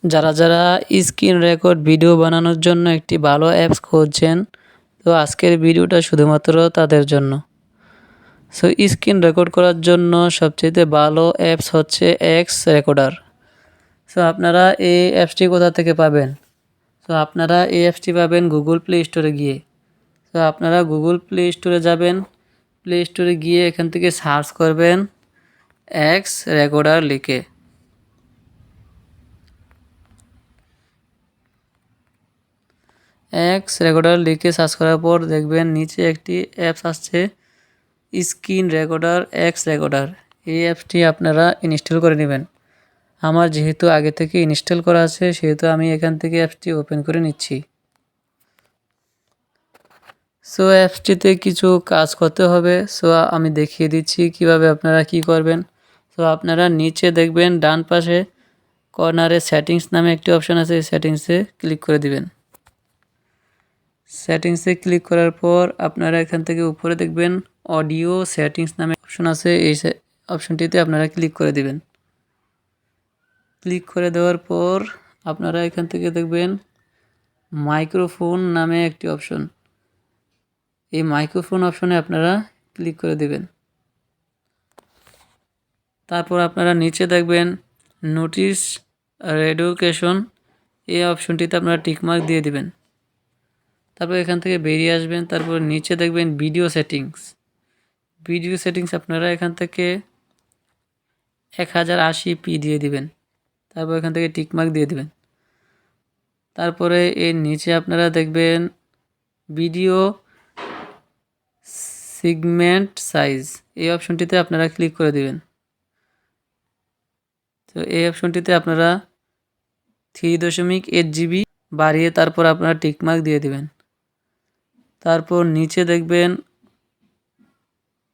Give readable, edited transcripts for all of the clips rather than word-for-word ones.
যারা যারা screen record video বানানোর জন্য একটি ভালো অ্যাপস খুঁজছেন, তো আজকের ভিডিওটা শুধুমাত্র তাদের জন্য। সো স্ক্রিন রেকর্ড করার জন্য সবচেয়ে ভালো অ্যাপস হচ্ছে এক্স রেকর্ডার। সো আপনারা এই অ্যাপসটি কোথা থেকে পাবেন? তো আপনারা এই অ্যাপসটি পাবেন গুগল প্লে স্টোরে গিয়ে। তো আপনারা গুগল প্লে স্টোরে যাবেন, প্লে স্টোরে গিয়ে এখান থেকে সার্চ করবেন এক্স রেকর্ডার লিখে। এক্স রেকর্ডার লিখে সার্চ করার পর দেখবেন নিচে একটি অ্যাপস আসছে স্ক্রিন রেকর্ডার এক্স রেকর্ডার। এই অ্যাপসটি আপনারা ইনস্টল করে নেবেন। আমার যেহেতু আগে থেকে ইনস্টল করা আছে সেহেতু আমি এখান থেকে অ্যাপসটি ওপেন করে নিচ্ছি। সো অ্যাপসটিতে কিছু কাজ করতে হবে। সো আমি দেখিয়ে দিচ্ছি কিভাবে আপনারা কি করবেন। সো আপনারা নিচে দেখবেন ডান পাশে কর্নারে সেটিংস নামে একটি অপশন আছে, এই সেটিংসে ক্লিক করে দিবেন। সেটিংসে ক্লিক করার পর আপনারা এখান থেকে উপরে দেখবেন অডিও সেটিংস নামে অপশন আছে, এই অপশনটিতে আপনারা ক্লিক করে দিবেন। ক্লিক করে দেওয়ার পর আপনারা এখান থেকে দেখবেন মাইক্রোফোন নামে একটি অপশন, এই মাইক্রোফোন অপশনে আপনারা ক্লিক করে দিবেন। তারপর আপনারা নিচে দেখবেন নোটিশ রেডুকেশন, এই অপশনটিতে আপনারা টিকমার্ক দিয়ে দিবেন। তারপর এখান থেকে বেরিয়ে আসবেন। তারপর নিচে দেখবেন ভিডিও সেটিংস, ভিডিও সেটিংস আপনারা এখান থেকে 1080p দিয়ে দিবেন। তারপর এখান থেকে টিকমার্ক দিয়ে দিবেন। তারপরে এর নিচে আপনারা দেখবেন ভিডিও সেগমেন্ট সাইজ, এই অপশনটিতে আপনারা ক্লিক করে দিবেন। তো এই অপশনটিতে আপনারা 3.8 GB বাড়িয়ে তারপর আপনারা টিকমার্ক দিয়ে দিবেন। তারপর নিচে দেখবেন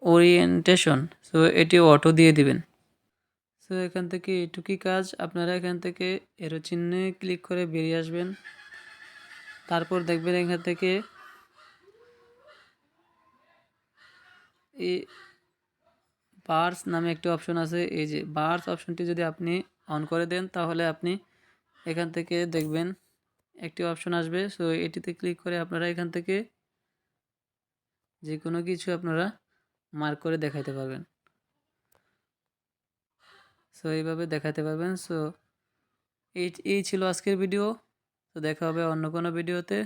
ওরিয়েন্টেশন, সো এটি অটো দিয়ে দিবেন। সো এখান থেকে এটুকুই কাজ। আপনারা এখান থেকে এরো চিহ্নে ক্লিক করে বেরিয়ে আসবেন। তারপর দেখবেন এখান থেকে এই বার্স নামে একটি অপশন আছে, এই যে বার্স অপশনটি যদি আপনি অন করে দেন তাহলে আপনি এখান থেকে দেখবেন একটি অপশন আসবে। সো এটিতে ক্লিক করে আপনারা এখান থেকে যে কোনো কিছু আপনারা মার্ক করে দেখাতে পারবেন। সো এইভাবে দেখাতে পারবেন। সো এই ছিল আজকের ভিডিও। তো দেখা হবে অন্য কোনো ভিডিওতে।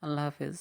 আল্লাহ হাফেজ।